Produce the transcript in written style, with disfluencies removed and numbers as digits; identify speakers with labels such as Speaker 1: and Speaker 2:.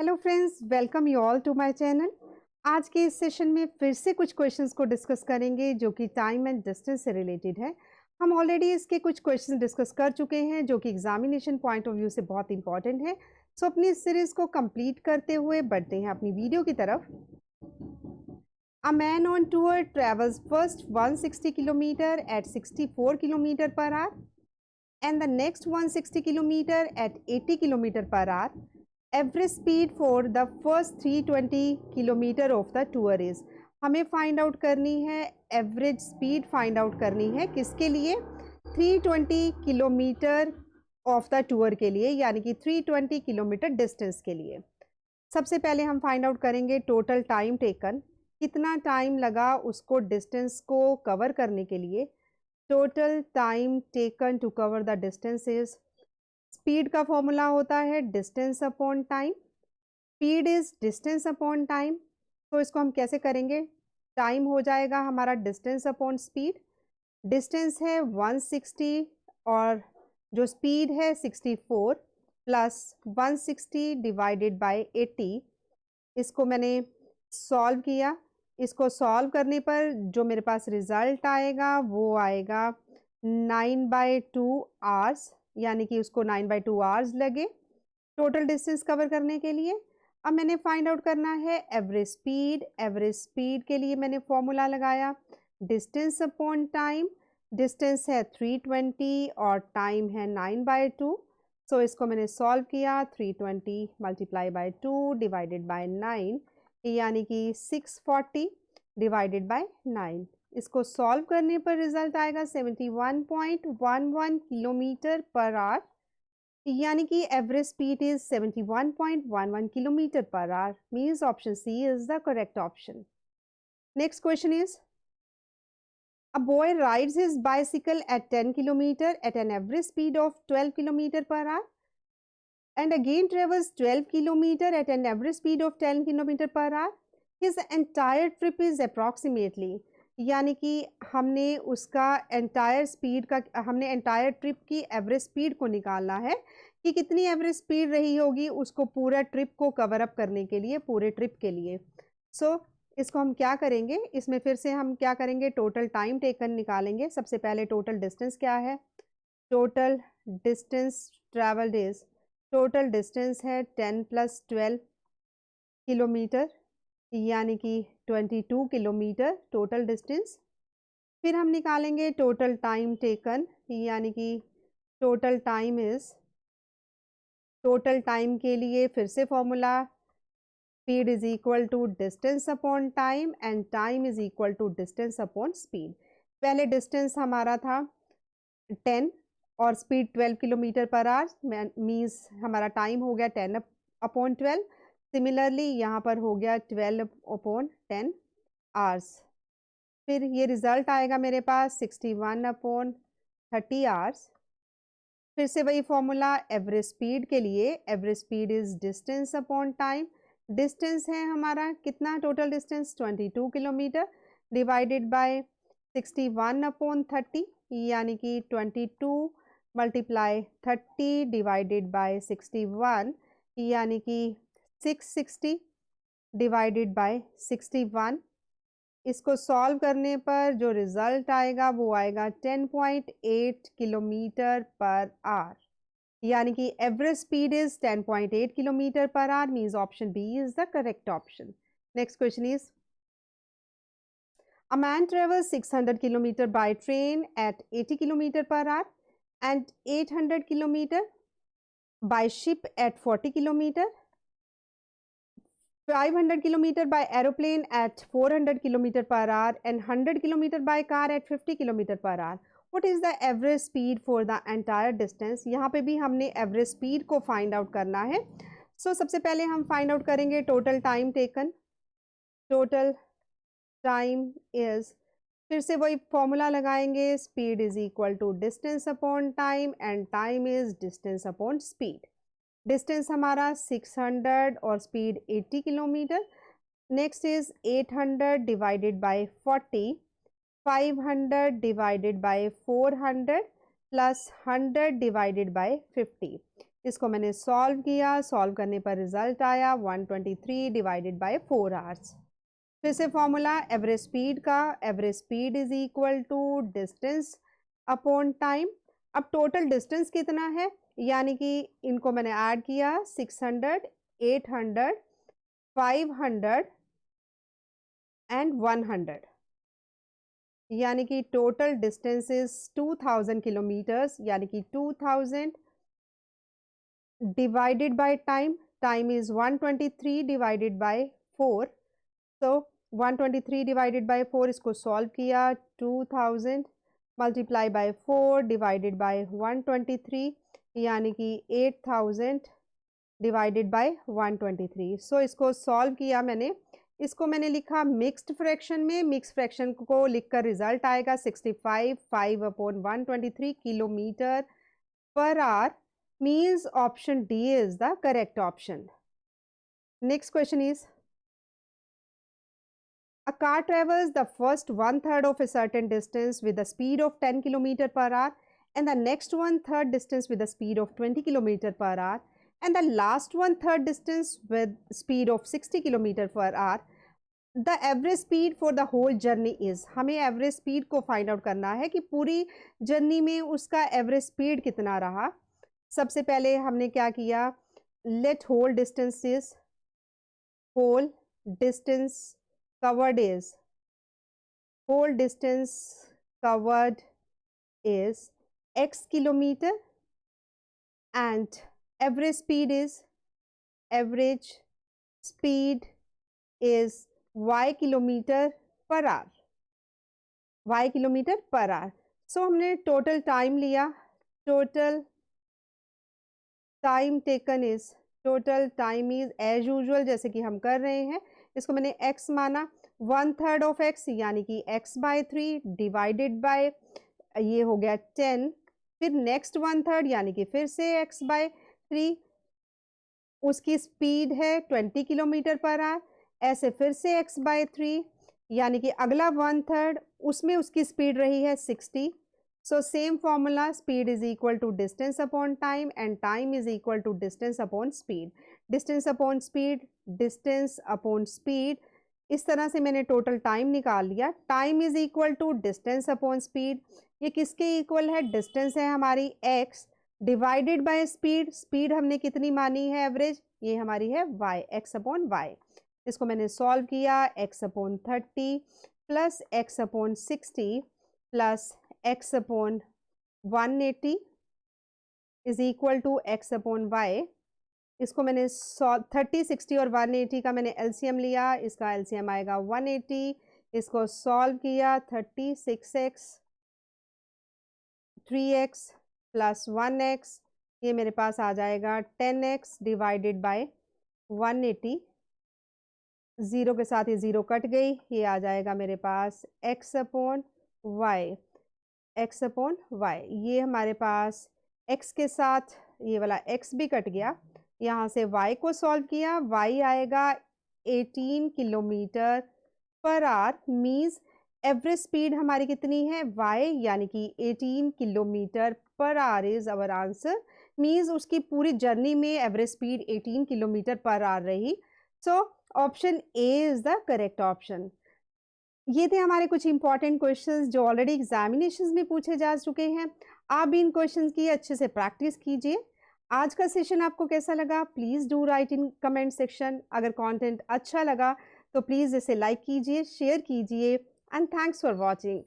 Speaker 1: Hello friends, welcome you all to my channel. आज के इस सेशन में फिर से कुछ क्वेश्चंस को डिस्कस करेंगे जो कि टाइम एंड डिस्टेंस से रिलेटेड है। हम ऑलरेडी इसके कुछ क्वेश्चंस डिस्कस कर चुके हैं जो कि एग्जामिनेशन पॉइंट ऑफ व्यू से बहुत इंपॉर्टेंट है। सो अपनी इस सीरीज को कंप्लीट करते हुए बढ़ते हैं अपनी वीडियो की तरफ। A man on tour travels first 160 kilometer at 64 kilometer per hour and the next 160 kilometer at 80 kilometer per hour. Average speed for the first 320 kilometer of the tour is. हमें find out करनी है average speed, find out करनी है किसके लिए? 320 kilometre of the tour के लिए, यानी कि 320 किलोमीटर डिस्टेंस के लिए। सबसे पहले हम फाइंड आउट करेंगे टोटल टाइम टेकन, कितना टाइम लगा उसको डिस्टेंस को कवर करने के लिए। Total time taken to cover the distance is, speed का फॉर्मूला होता है distance upon time. Speed is distance upon time. तो इसको हम कैसे करेंगे? टाइम हो जाएगा हमारा डिस्टेंस अपॉन स्पीड। डिस्टेंस है 160 और जो स्पीड है 64 प्लस 160 डिवाइडेड बाय 80। इसको मैंने सॉल्व किया। इसको सॉल्व करने पर जो मेरे पास रिजल्ट आएगा वो आएगा 9/2 आवर्स, यानी कि उसको 9/2 आवर्स लगे टोटल डिस्टेंस कवर करने के लिए। अब मैंने फाइंड आउट करना है एवरेज स्पीड। एवरेज स्पीड के लिए मैंने फॉर्मूला लगाया डिस्टेंस अपॉन टाइम। डिस्टेंस है 320 और टाइम है 9/2। सो इसको मैंने सॉल्व किया। 320 मल्टीप्लाई बाय 2 डिवाइडेड बाय 9, यानी कि 640 डिवाइडेड बाय 9। इसको सॉल्व करने पर रिजल्ट आएगा 71.11 किलोमीटर पर आवर, यानी कि average speed is 71.11 kilometre per hour. Means option C is the correct option. Next question is, a boy rides his bicycle at 10 kilometer at an average speed of 12 kilometer per hour and again travels 12 kilometer at an average speed of 10 kilometer per hour. His entire trip is approximately, यानी कि हमने उसका entire speed का, हमने entire trip की average speed को निकालना है कि कितनी एवरेज स्पीड रही होगी उसको पूरा ट्रिप को कवर अप करने के लिए, पूरे ट्रिप के लिए। सो इसको हम क्या करेंगे, इसमें फिर से हम क्या करेंगे, टोटल टाइम टेकन निकालेंगे। सबसे पहले टोटल डिस्टेंस क्या है? Total distance travelled is, total distance है 10 + 12 किलोमीटर, यानी कि 22 किलोमीटर टोटल डिस्टेंस। फिर हम निकालेंगे टोटल टाइम टेकन, यानी कि total time is, total time के लिए फिर से formula speed is equal to distance upon time and time is equal to distance upon speed. पहले डिस्टेंस हमारा था 10 और speed 12 kilometre per hour, means हमारा टाइम हो गया 10/12। सिमिलरली यहाँ पर हो गया 12/10 आवर्स। फिर ये रिजल्ट आएगा मेरे पास 61/30 आवर्स। फिर से वही फॉर्मूला एवरेज स्पीड के लिए, average speed is distance upon time. Distance है हमारा कितना, total distance 22 kilometre divided by 61/30, यानी कि 22 मल्टीप्लाई 30 डिवाइडेड बाय 61, यानी कि 660 डिवाइडेड बाय 61। इसको सॉल्व करने पर जो रिजल्ट आएगा वो आएगा 10.8 किलोमीटर पर आवर, यानी कि average speed is 10.8 kilometre per hour. Means option B is the correct option. Next question is, a man travels 600 kilometer by train at 80 kilometer per hour and 800 kilometer by ship at 40 kilometer, 500 kilometer by aeroplane at 400 kilometer per hour and 100 kilometer by car at 50 kilometer per hour. What is the average speed for the entire distance? यहाँ पे भी हमने average speed को find out करना है। So सबसे पहले हम फाइंड आउट करेंगे total time taken. Total time is, फिर से वही फॉर्मूला लगाएंगे, speed is equal to distance upon time and time is distance upon speed. Distance हमारा 600 और speed 80 kilometre. Next is 800 divided by 40, 500 divided by 400 plus 100 divided by 50। इसको मैंने solve किया, solve करने पर रिजल्ट आया 123 डिवाइडेड बाय 4 आवर्स। फिर से फॉर्मूला एवरेज स्पीड का, average speed is equal to distance upon time. अब टोटल डिस्टेंस कितना है, यानी कि इनको मैंने ऐड किया 600, 800, 500 एंड 100, यानी कि टोटल डिस्टेंस इज 2000 किलोमीटर्स, यानी कि 2000 divided by time, time is 123 divided by 4। तो 123 डिवाइडेड बाय 4, इसको सॉल्व किया 2000 मल्टीप्लाई बाय 4 डिवाइडेड बाय 123, यानी कि 8000 डिवाइडेड बाय 123। सो इसको सॉल्व किया मैंने, इसको मैंने लिखा मिक्स्ड फ्रैक्शन में। मिक्स फ्रैक्शन को लिखकर रिजल्ट आएगा 65 5 upon 123 kilometre per hour, means option D is the correct option. Next question is a car travels the first 1/3 of a certain distance with a speed of 10 km per hour and the next 1/3 distance with a speed of 20 km per hour and the last 1/3 distance with speed of 60 km per hour. The average speed for the whole journey is, हमें average speed को find out करना है कि पूरी journey में उसका average speed कितना रहा। सबसे पहले हमने क्या किया, let whole distance is, whole distance covered is, whole distance covered is x kilometer and average speed is, average speed is y kilometer per hour, y kilometer per hour. So हमने total time लिया, total time taken is, total time is as usual जैसे कि हम कर रहे हैं, इसको मैंने x माना 1/3 ऑफ x, यानी कि x बाय 3 डिवाइडेड बाय ये हो गया 10, फिर नेक्स्ट 1/3 यानी कि फिर से x बाय 3, उसकी स्पीड है 20 किलोमीटर पर आवर, ऐसे फिर से x बाय 3 यानी कि अगला 1/3 उसमें उसकी स्पीड रही है 60। So same formula, speed is equal to distance upon time and time is equal to distance upon speed. Distance upon speed, distance upon speed, इस तरह से मैंने टोटल टाइम निकाल लिया। Time is equal to distance upon speed, ये किसके equal है, distance है हमारी x divided by speed, speed हमने कितनी मानी है एवरेज, ये हमारी है y, x अपॉन y। इसको मैंने सॉल्व किया, x upon 30 plus x upon 60 plus x upon 180 is equal to x upon y। इसको मैंने 30, 60 और 180 का मैंने एलसीएम लिया, इसका एलसीएम आएगा 180। इसको सॉल्व किया 36x 3x प्लस 1x, ये मेरे पास आ जाएगा 10x डिवाइडेड बाय 180, ज़ीरो के साथ ये ज़ीरो कट गई, ये आ जाएगा मेरे पास x upon y, x upon y। ये हमारे पास x के साथ ये वाला x भी कट गया, यहाँ से y को सॉल्व किया, y आएगा 18 kilometre per hour, means average speed हमारी कितनी है y, यानी कि 18 kilometre per hour is our answer, means उसकी पूरी जर्नी में average speed 18 kilometre per hour रही। So option A is the correct option. ये थे हमारे कुछ इंपॉर्टेंट क्वेश्चंस जो ऑलरेडी एग्जामिनेशंस में पूछे जा चुके हैं। आप भी इन क्वेश्चंस की अच्छे से प्रैक्टिस कीजिए। आज का सेशन आपको कैसा लगा, please do right in comment section. अगर कंटेंट अच्छा लगा तो प्लीज़ इसे लाइक कीजिए, शेयर कीजिए एंड थैंक्स फॉर वॉचिंग।